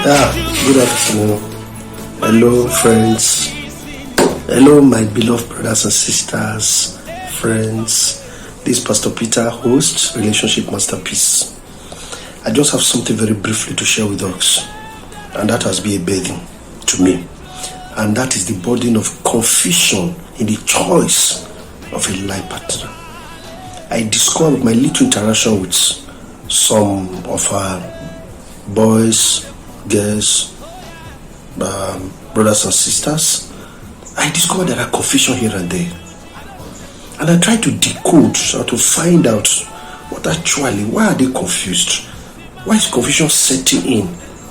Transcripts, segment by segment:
Good afternoon. Hello, friends. Hello, my beloved brothers and sisters, friends. This is Pastor Peter, host, Relationship Masterpiece. I just have something very briefly to share with us, and that has been a burden to me. And that is the burden of confusion in the choice of a life partner. I discovered my little interaction with some of our boys, girls, brothers and sisters. I discovered there are confusion here and there, and I try to decode or to find out why are they confused? Why is confusion setting in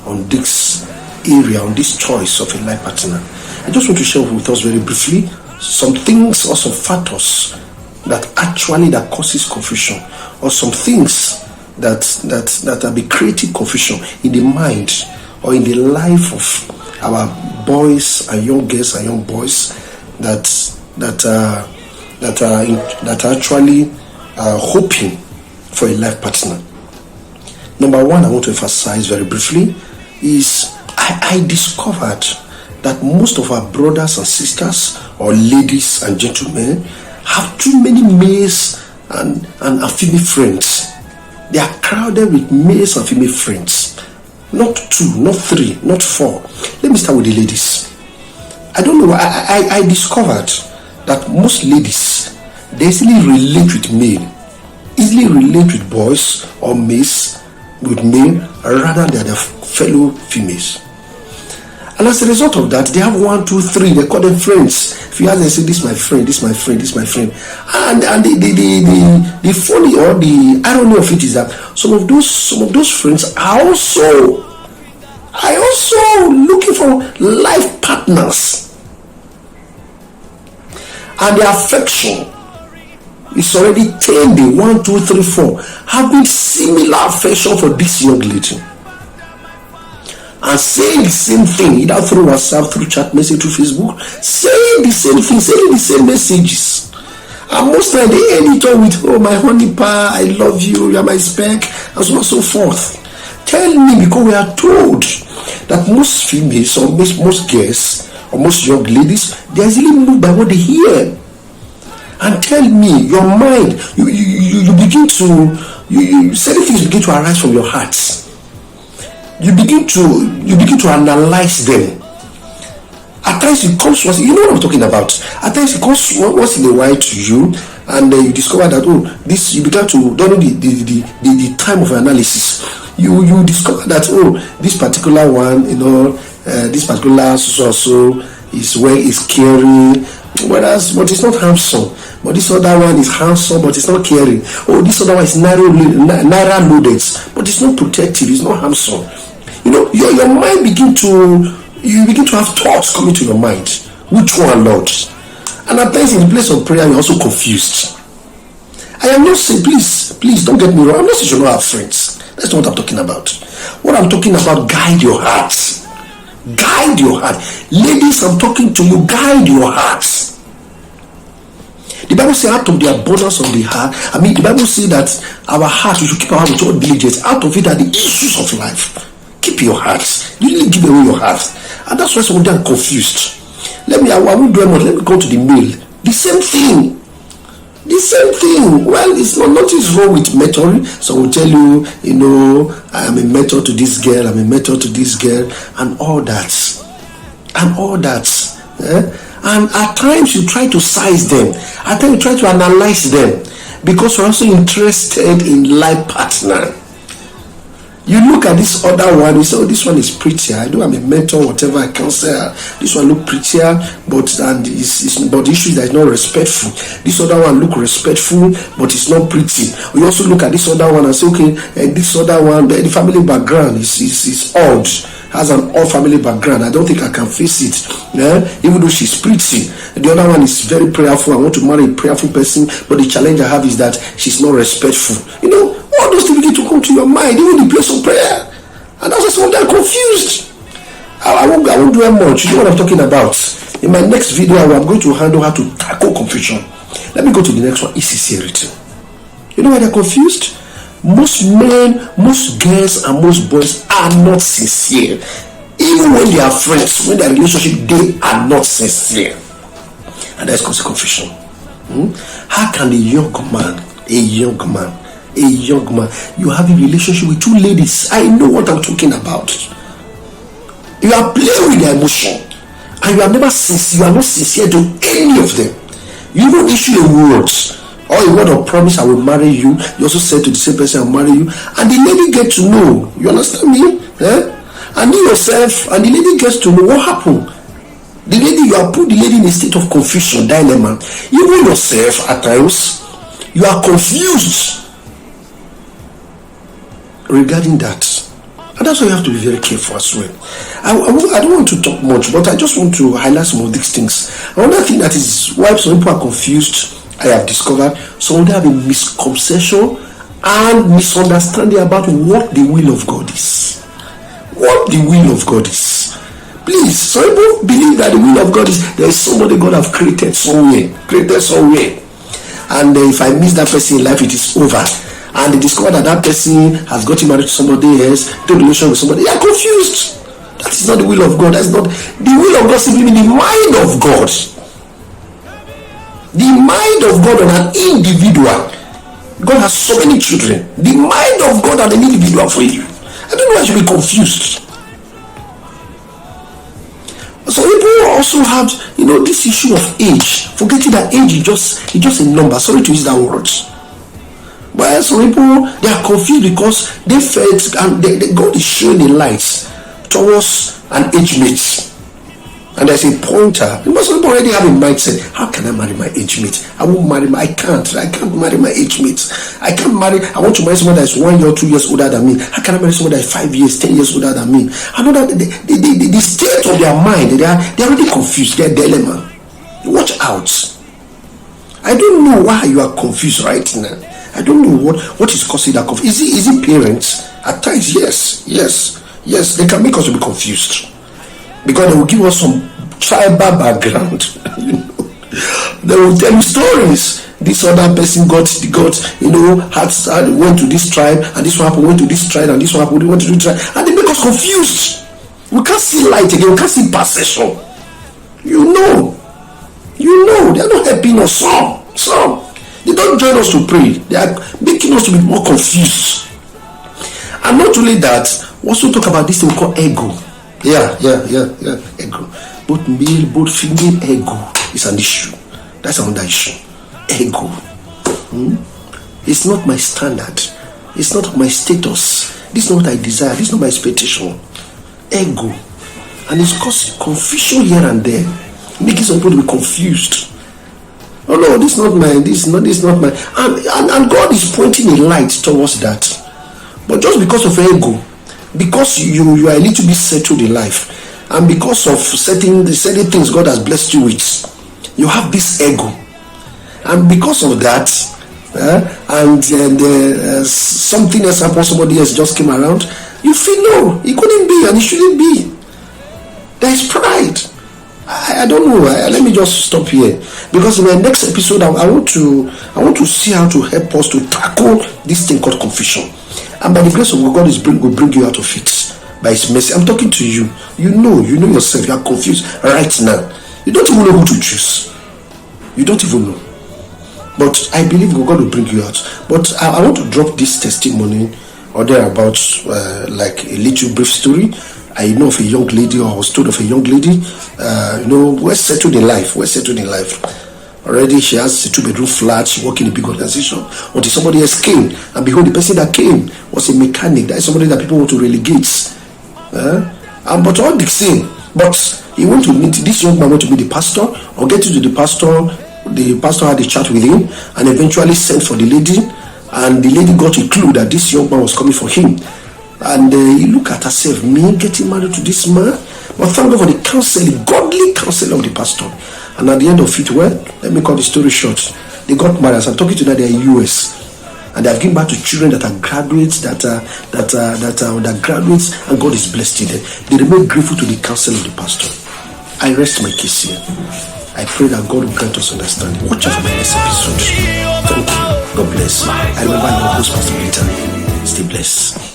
on this area, on this choice of a life partner? I just want to share with us very briefly some things or some factors that causes confusion, or some things that are be creating confusion in the mind or in the life of our boys and young girls and young boys that are actually hoping for a life partner. Number one, I want to emphasize very briefly is I discovered that most of our brothers and sisters, or ladies and gentlemen, have too many males and female friends. They are crowded with males and female friends. Not 2, not 3, not 4. Let me start with the ladies. I don't know. I discovered that most ladies, they easily relate with male, easily relate with boys or males with male rather than their fellow females. And as a result of that, they have 1, 2, 3. They call them friends. If you ask them, say, "This is my friend, this is my friend, this is my friend." And the funny or the irony of it is that some of those friends are also looking for life partners, and their affection is already 10 day 1, 2, 3, 4 having similar affection for this young lady, and saying the same thing, either through WhatsApp, through chat message, through Facebook, saying the same thing, saying the same messages. And most times they end it all with, "Oh, my honey pie, I love you, you are my speck," and so on and so forth. Tell me, because we are told that most females or most girls or most young ladies, they are easily moved by what they hear. And tell me, your mind, you begin to, certain things begin to arise from your heart. You begin to analyze them. At times it comes once, you know what I'm talking about. At times it comes once in a while to you, and you discover that this, you began to, during the time of analysis, you discover that this particular one, this particular so is caring, but it's not handsome. But this other one is handsome, but it's not caring. This other one is naira loaded, but it's not protective, it's not handsome. Your mind begin to have thoughts coming to your mind. Which one, Lord? And at times in the place of prayer, you're also confused. I am not saying, please don't get me wrong, I'm not saying you don't have friends. That's not what I'm talking about. What I'm talking about, guide your heart. Guide your heart. Ladies, I'm talking to you, guide your heart. The Bible says, out of the abundance of the heart, the Bible says that our heart, we should keep our heart with all diligence. Out of it are the issues of life. Keep your heart. You really give away your heart. And that's why some of them are confused. I won't do much. Let me go to the male. The same thing. Well, it's nothing wrong with mentoring. So will tell you, I am a mentor to this girl, I'm a mentor to this girl, and all that. And at times you try to size them. At times you try to analyze them, because you're also interested in life partner. You look at this other one, you say, this one is prettier. I know I'm a mentor, whatever I can say. This one look prettier, but the issue is that it's not respectful. This other one look respectful, but it's not pretty. We also look at this other one and say, okay, this other one, the family background is odd. Has an odd family background. I don't think I can face it. Even though she's pretty. The other one is very prayerful. I want to marry a prayerful person, but the challenge I have is that she's not respectful. All those things begin to come to your mind, even the place of prayer. And that's why some of them are confused. I won't do that much. You know what I'm talking about. In my next video, I'm going to handle how to tackle confusion. Let me go to the next one, insincerity. You know why they're confused? Most men, most girls, and most boys are not sincere. Even when they are friends, when they are in a relationship, they are not sincere. And that's called confusion. How can a young man, you have a relationship with two ladies? I know what I'm talking about. You are playing with their emotion, and you are never sincere. You are not sincere to any of them. You don't issue a word or a word of promise, I will marry you. You also said to the same person, I'll marry you, and the lady get to know. You understand me? And you yourself, and the lady gets to know what happened. The lady, you have put the lady in a state of confusion, dilemma. Even yourself, at times, you are confused regarding that. And that's why you have to be very careful as well. I don't want to talk much, but I just want to highlight some of these things. Another thing that is why some people are confused, I have discovered, some of them have a misconception and misunderstanding about what the will of God is. What the will of God is. Please, some people believe that the will of God is there is somebody God have created somewhere. And if I miss that person in life, it is over. And they discover that person has gotten married to somebody else, to relation with somebody. They are confused. That is not the will of God. That's not the will of God. Simply means the mind of God. The mind of God on an individual. God has so many children. The mind of God on an individual for you. I don't know why you should be confused. So people also have, this issue of age, forgetting that age is just a number. Sorry to use that word. But some people, they are confused because they felt, and God is showing the light towards an age mate. And there's a pointer. Some people already have a mindset. How can I marry my age mate? I won't marry I can't marry my age mate. I want to marry someone that is 1 year or 2 years older than me. How can I marry someone that is 5 years, 10 years older than me? I know that the state of their mind, they are already confused. They're dilemma. Watch out. I don't know why you are confused right now. I don't know what is causing that confusion. Is it parents? At times, yes. They can make us be confused. Because they will give us some tribal background. They will tell you stories. This other person went to this tribe, and this one happened, went to this tribe, and this one happened, went to this tribe, and they make us confused. We can't see light again, we can't see perception. They are not helping us. Some they don't join us to pray. They are making us to be more confused. And not only that, we also talk about this thing we call ego. Yeah, ego. Both male, both female ego is an issue. That's another issue. Ego. It's not my standard. It's not my status. This is not what I desire. This is not my expectation. Ego. And it's causing confusion here and there, making some people to be confused. Oh no, this is not mine. This is not mine. And God is pointing a light towards that. But just because of ego, because you are a little bit settled in life, and because of certain things God has blessed you with, you have this ego, and because of that, something else happened, somebody else just came around, you feel no, it couldn't be, and it shouldn't be. There is pride. I don't know. Let me just stop here, because in my next episode I want to see how to help us to tackle this thing called confusion. And by the grace of God, will bring you out of it by His mercy. I'm talking to you. You know yourself. You are confused right now. You don't even know who to choose. You don't even know. But I believe God will bring you out. But I want to drop this testimony or thereabouts, like a little brief story. I know of a young lady, or was told of a young lady. We're settled in life. Already she has a 2-bedroom flat. She works in a big organization. Until somebody else came, and behold, the person that came was a mechanic. That is somebody that people want to relegate. But all the same, but he went to meet this young man. Went to meet the pastor, or get to the pastor. The pastor had a chat with him, and eventually sent for the lady. And the lady got a clue that this young man was coming for him. And he looked at herself, me getting married to this man. But thank God for the counseling, godly counseling of the pastor. And at the end of it, let me cut the story short. They got married. As I'm talking to them, they're in US, and they have given back to children that are graduates, that are undergraduates, and God is blessed them. They remain grateful to the counsel of the pastor. I rest my case here. I pray that God will grant us understanding. Watch out for my next episode. Thank you. God bless. I remember your host, Pastor Peter. Stay blessed.